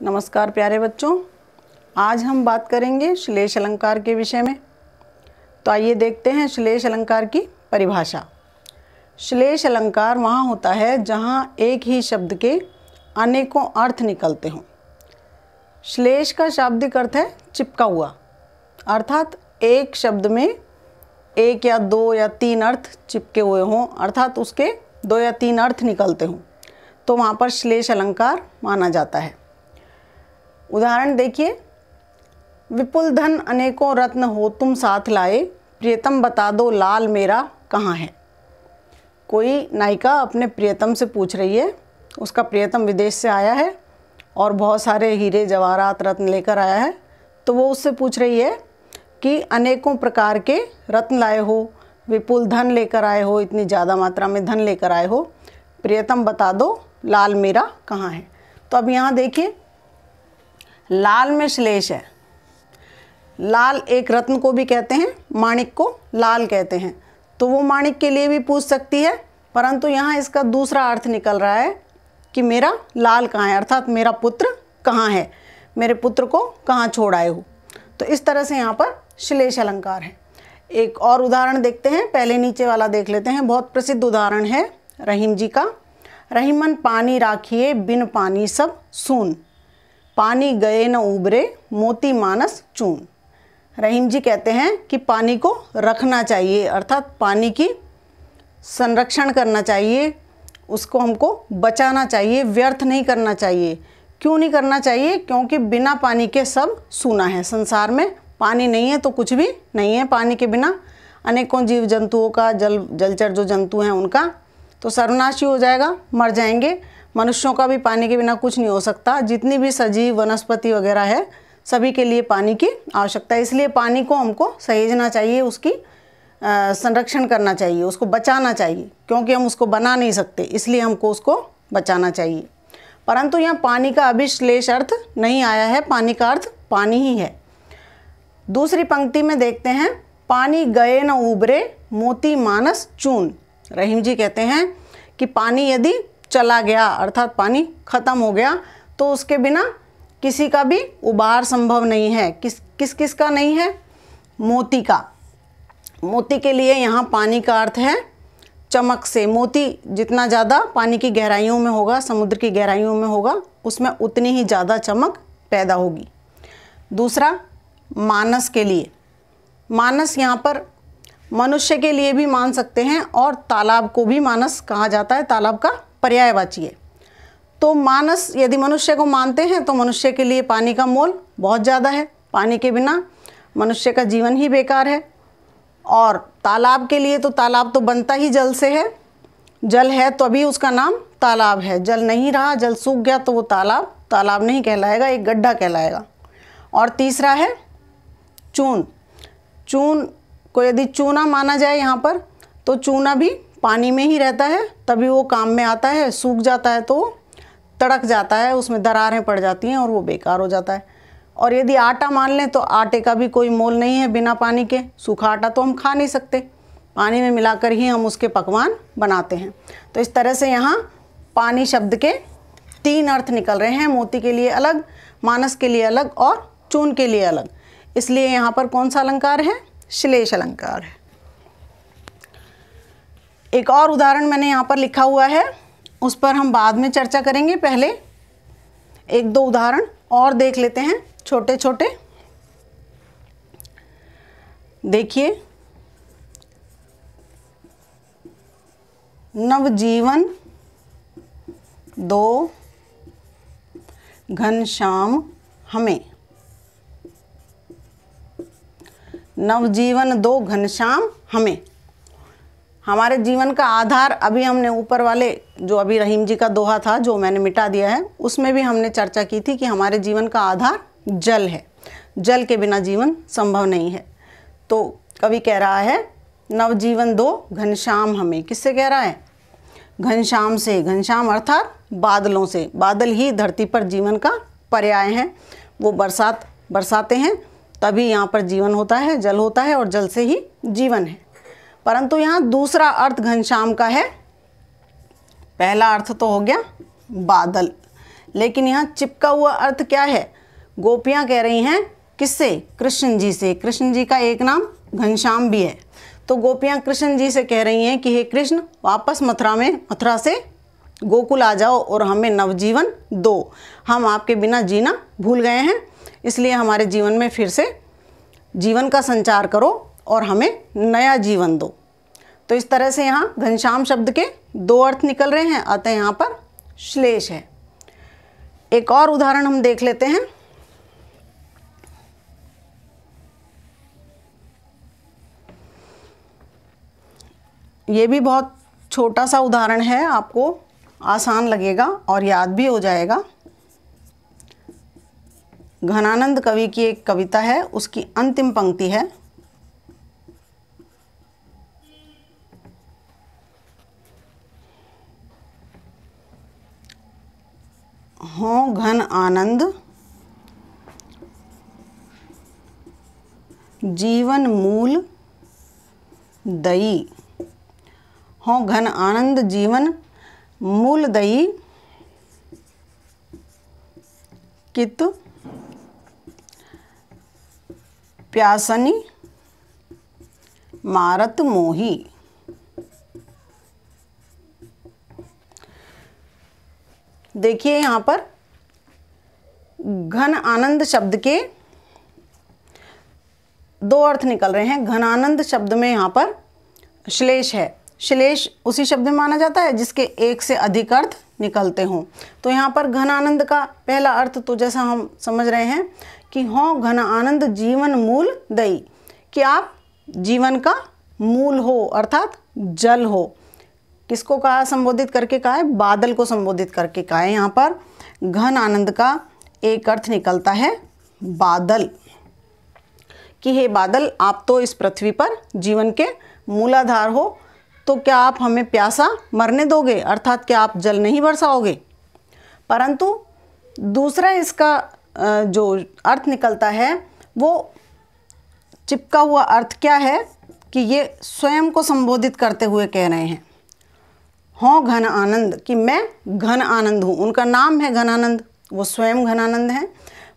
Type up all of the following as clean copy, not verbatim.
नमस्कार प्यारे बच्चों, आज हम बात करेंगे श्लेष अलंकार के विषय में। तो आइए देखते हैं श्लेष अलंकार की परिभाषा। श्लेष अलंकार वहाँ होता है जहाँ एक ही शब्द के अनेकों अर्थ निकलते हों। श्लेष का शाब्दिक अर्थ है चिपका हुआ, अर्थात एक शब्द में एक या दो या तीन अर्थ चिपके हुए हों, अर्थात उसके दो या तीन अर्थ निकलते हों, तो वहाँ पर श्लेष अलंकार माना जाता है। उदाहरण देखिए, विपुल धन अनेकों रत्न हो तुम साथ लाए, प्रियतम बता दो लाल मेरा कहाँ है। कोई नायिका अपने प्रियतम से पूछ रही है, उसका प्रियतम विदेश से आया है और बहुत सारे हीरे जवाहरात रत्न लेकर आया है, तो वो उससे पूछ रही है कि अनेकों प्रकार के रत्न लाए हो, विपुल धन लेकर आए हो, इतनी ज़्यादा मात्रा में धन लेकर आए हो, प्रियतम बता दो लाल मेरा कहाँ है। तो अब यहाँ देखिए, लाल में श्लेष है। लाल एक रत्न को भी कहते हैं, माणिक को लाल कहते हैं, तो वो माणिक के लिए भी पूछ सकती है, परंतु यहाँ इसका दूसरा अर्थ निकल रहा है कि मेरा लाल कहाँ है, अर्थात मेरा पुत्र कहाँ है, मेरे पुत्र को कहाँ छोड़ आए हो। तो इस तरह से यहाँ पर श्लेष अलंकार है। एक और उदाहरण देखते हैं, पहले नीचे वाला देख लेते हैं। बहुत प्रसिद्ध उदाहरण है रहीम जी का। रहीमन पानी राखिए बिन पानी सब सून, पानी गए न उबरे मोती मानस चून। रहीम जी कहते हैं कि पानी को रखना चाहिए, अर्थात पानी की संरक्षण करना चाहिए, उसको हमको बचाना चाहिए, व्यर्थ नहीं करना चाहिए। क्यों नहीं करना चाहिए? क्योंकि बिना पानी के सब सूना है। संसार में पानी नहीं है तो कुछ भी नहीं है। पानी के बिना अनेकों जीव जंतुओं का, जलचर जो जंतु हैं उनका तो सर्वनाश ही हो जाएगा, मर जाएंगे। मनुष्यों का भी पानी के बिना कुछ नहीं हो सकता। जितनी भी सजीव वनस्पति वगैरह है, सभी के लिए पानी की आवश्यकता है। इसलिए पानी को हमको सहेजना चाहिए, उसकी संरक्षण करना चाहिए, उसको बचाना चाहिए, क्योंकि हम उसको बना नहीं सकते, इसलिए हमको उसको बचाना चाहिए। परंतु यहाँ पानी का अभी श्लेष अर्थ नहीं आया है, पानी का अर्थ पानी ही है। दूसरी पंक्ति में देखते हैं, पानी गए न उबरे मोती मानस चून। रहीम जी कहते हैं कि पानी यदि चला गया, अर्थात पानी खत्म हो गया, तो उसके बिना किसी का भी उबार संभव नहीं है। किस का नहीं है? मोती का। मोती के लिए यहाँ पानी का अर्थ है चमक से। मोती जितना ज़्यादा पानी की गहराइयों में होगा, समुद्र की गहराइयों में होगा, उसमें उतनी ही ज़्यादा चमक पैदा होगी। दूसरा, मानस के लिए। मानस यहाँ पर मनुष्य के लिए भी मान सकते हैं और तालाब को भी मानस कहा जाता है, तालाब का पर्यायवाची है। तो मानस यदि मनुष्य को मानते हैं तो मनुष्य के लिए पानी का मोल बहुत ज़्यादा है। पानी के बिना मनुष्य का जीवन ही बेकार है। और तालाब के लिए तो तालाब तो बनता ही जल से है। जल है तो अभी उसका नाम तालाब है। जल नहीं रहा, जल सूख गया तो वो तालाब नहीं कहलाएगा, एक गड्ढा कहलाएगा। और तीसरा है चून। चून को यदि चूना माना जाए यहाँ पर, तो चूना भी पानी में ही रहता है, तभी वो काम में आता है। सूख जाता है तो तड़क जाता है, उसमें दरारें पड़ जाती हैं और वो बेकार हो जाता है। और यदि आटा मान लें तो आटे का भी कोई मोल नहीं है बिना पानी के। सूखा आटा तो हम खा नहीं सकते, पानी में मिलाकर ही हम उसके पकवान बनाते हैं। तो इस तरह से यहाँ पानी शब्द के तीन अर्थ निकल रहे हैं, मोती के लिए अलग, मानस के लिए अलग और चून के लिए अलग। इसलिए यहाँ पर कौन सा अलंकार है? श्लेष अलंकार है। एक और उदाहरण मैंने यहाँ पर लिखा हुआ है, उस पर हम बाद में चर्चा करेंगे। पहले एक दो उदाहरण और देख लेते हैं, छोटे छोटे। देखिए, नवजीवन दो घनश्याम हमें। नवजीवन दो घनश्याम हमें। हमारे जीवन का आधार, अभी हमने ऊपर वाले जो अभी रहीम जी का दोहा था जो मैंने मिटा दिया है, उसमें भी हमने चर्चा की थी कि हमारे जीवन का आधार जल है। जल के बिना जीवन संभव नहीं है। तो कवि कह रहा है नवजीवन दो घनश्याम हमें। किससे कह रहा है? घनश्याम से। घनश्याम अर्थात बादलों से। बादल ही धरती पर जीवन का पर्याय हैं। वो बरसाते हैं, तभी यहाँ पर जीवन होता है, जल होता है और जल से ही जीवन है। परंतु यहाँ दूसरा अर्थ घनश्याम का है। पहला अर्थ तो हो गया बादल, लेकिन यहाँ चिपका हुआ अर्थ क्या है? गोपियाँ कह रही हैं किससे? कृष्ण जी से। कृष्ण जी का एक नाम घनश्याम भी है। तो गोपियाँ कृष्ण जी से कह रही हैं कि हे कृष्ण, वापस मथुरा से गोकुल आ जाओ और हमें नवजीवन दो। हम आपके बिना जीना भूल गए हैं, इसलिए हमारे जीवन में फिर से जीवन का संचार करो और हमें नया जीवन दो। तो इस तरह से यहाँ घनश्याम शब्द के दो अर्थ निकल रहे हैं, अतः यहाँ पर श्लेष है। एक और उदाहरण हम देख लेते हैं। ये भी बहुत छोटा सा उदाहरण है, आपको आसान लगेगा और याद भी हो जाएगा। घनानंद कवि की एक कविता है, उसकी अंतिम पंक्ति है, हों घन आनंद जीवन मूल दई। हों घन आनंद जीवन मूल दई, कित प्यासनी मारत मोही। देखिए यहाँ पर घन आनंद शब्द के दो अर्थ निकल रहे हैं। घन आनंद शब्द में यहाँ पर श्लेष है। श्लेष उसी शब्द में माना जाता है जिसके एक से अधिक अर्थ निकलते हों। तो यहाँ पर घन आनंद का पहला अर्थ तो जैसा हम समझ रहे हैं कि हों घन आनंद जीवन मूल दई, कि आप जीवन का मूल हो अर्थात जल हो। किसको कहा, संबोधित करके कहा है? बादल को संबोधित करके कहा है। यहाँ पर घन आनंद का एक अर्थ निकलता है बादल, कि हे बादल, आप तो इस पृथ्वी पर जीवन के मूलाधार हो, तो क्या आप हमें प्यासा मरने दोगे, अर्थात क्या आप जल नहीं बरसाओगे? परंतु दूसरा इसका जो अर्थ निकलता है वो चिपका हुआ अर्थ क्या है कि ये स्वयं को संबोधित करते हुए कह रहे हैं। हों घन आनंद, कि मैं घन आनंद हूँ। उनका नाम है घनानंद, वो स्वयं घनानंद हैं।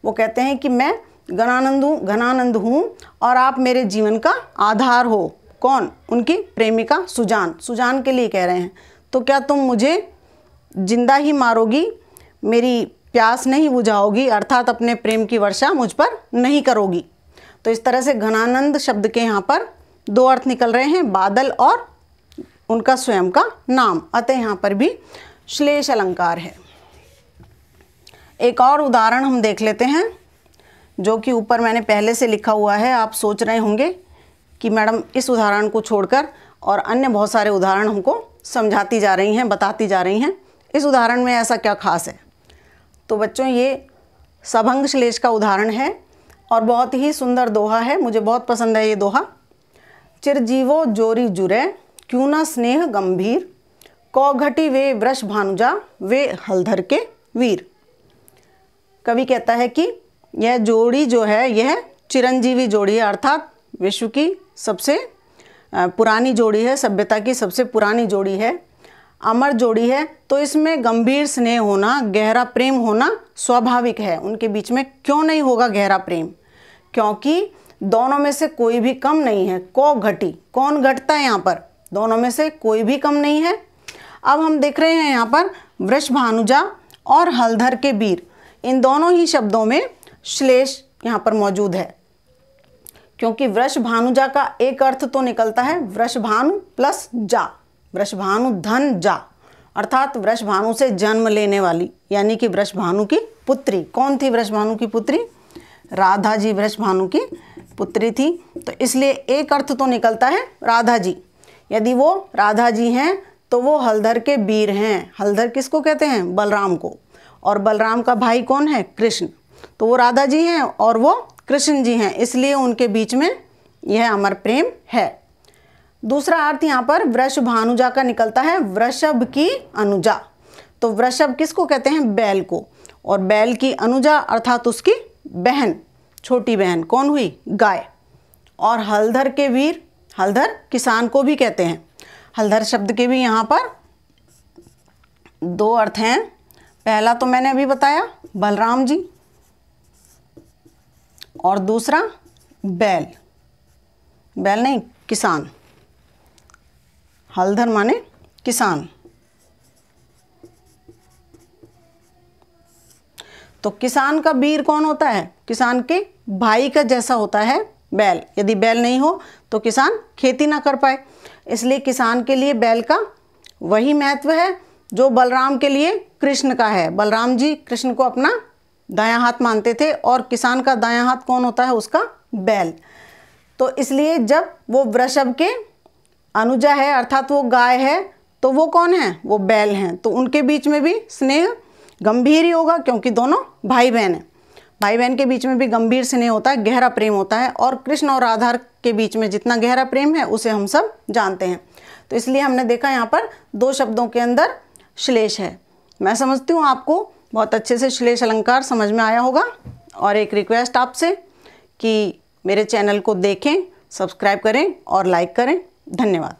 वो कहते हैं कि मैं घनानंद हूँ और आप मेरे जीवन का आधार हो। कौन? उनकी प्रेमिका सुजान। सुजान के लिए कह रहे हैं। तो क्या तुम मुझे जिंदा ही मारोगी, मेरी प्यास नहीं बुझाओगी, अर्थात अपने प्रेम की वर्षा मुझ पर नहीं करोगी? तो इस तरह से घनानंद शब्द के यहाँ पर दो अर्थ निकल रहे हैं, बादल और उनका स्वयं का नाम। अतः यहाँ पर भी श्लेष अलंकार है। एक और उदाहरण हम देख लेते हैं, जो कि ऊपर मैंने पहले से लिखा हुआ है। आप सोच रहे होंगे कि मैडम इस उदाहरण को छोड़कर और अन्य बहुत सारे उदाहरण हमको समझाती जा रही हैं, बताती जा रही हैं, इस उदाहरण में ऐसा क्या खास है? तो बच्चों, ये सभंग श्लेष का उदाहरण है और बहुत ही सुंदर दोहा है। मुझे बहुत पसंद है ये दोहा। चिरजीवो जोरी जुरे क्यों न स्नेह गंभीर, कौ घटी वे वृष भानुजा वे हलधर के वीर। कवि कहता है कि यह जोड़ी जो है यह चिरंजीवी जोड़ी है, अर्थात विश्व की सबसे पुरानी जोड़ी है, सभ्यता की सबसे पुरानी जोड़ी है, अमर जोड़ी है। तो इसमें गंभीर स्नेह होना, गहरा प्रेम होना स्वाभाविक है। उनके बीच में क्यों नहीं होगा गहरा प्रेम? क्योंकि दोनों में से कोई भी कम नहीं है। कौ घटी, कौन घटता है यहाँ पर? दोनों में से कोई भी कम नहीं है। अब हम देख रहे हैं यहाँ पर वृष भानुजा और हलधर के वीर, इन दोनों ही शब्दों में श्लेष यहाँ पर मौजूद है। क्योंकि वृष भानुजा का एक अर्थ तो निकलता है वृषभानु प्लस जा, वृषभानु धन जा, अर्थात वृषभानु से जन्म लेने वाली, यानी कि वृषभानु की पुत्री। कौन थी वृषभानु की पुत्री? राधा जी वृषभानु की पुत्री थी। तो इसलिए एक अर्थ तो निकलता है राधा जी। यदि वो राधा जी हैं तो वो हलधर के वीर हैं। हलधर किसको कहते हैं? बलराम को। और बलराम का भाई कौन है? कृष्ण। तो वो राधा जी हैं और वो कृष्ण जी हैं, इसलिए उनके बीच में यह अमर प्रेम है। दूसरा अर्थ यहाँ पर वृष भानुजा का निकलता है वृषभ की अनुजा। तो वृषभ किसको कहते हैं? बैल को। और बैल की अनुजा अर्थात उसकी बहन, छोटी बहन कौन हुई? गाय। और हलधर के वीर, हलधर किसान को भी कहते हैं। हलधर शब्द के भी यहाँ पर दो अर्थ हैं, पहला तो मैंने अभी बताया बलराम जी, और दूसरा बैल, बैल नहीं किसान, हलधर माने किसान। तो किसान का वीर कौन होता है? किसान के भाई का जैसा होता है बैल। यदि बैल नहीं हो तो किसान खेती ना कर पाए, इसलिए किसान के लिए बैल का वही महत्व है जो बलराम के लिए कृष्ण का है। बलराम जी कृष्ण को अपना दायां हाथ मानते थे, और किसान का दायां हाथ कौन होता है? उसका बैल। तो इसलिए जब वो वृषभ के अनुजा है, अर्थात वो गाय है, तो वो कौन है? वो बैल हैं। तो उनके बीच में भी स्नेह गंभीर ही होगा, क्योंकि दोनों भाई बहन हैं। भाई बहन के बीच में भी गंभीर स्नेह होता है, गहरा प्रेम होता है, और कृष्ण और राधा के बीच में जितना गहरा प्रेम है उसे हम सब जानते हैं। तो इसलिए हमने देखा यहाँ पर दो शब्दों के अंदर श्लेष है। मैं समझती हूँ आपको बहुत अच्छे से श्लेष अलंकार समझ में आया होगा। और एक रिक्वेस्ट आपसे कि मेरे चैनल को देखें, सब्सक्राइब करें और लाइक करें। धन्यवाद।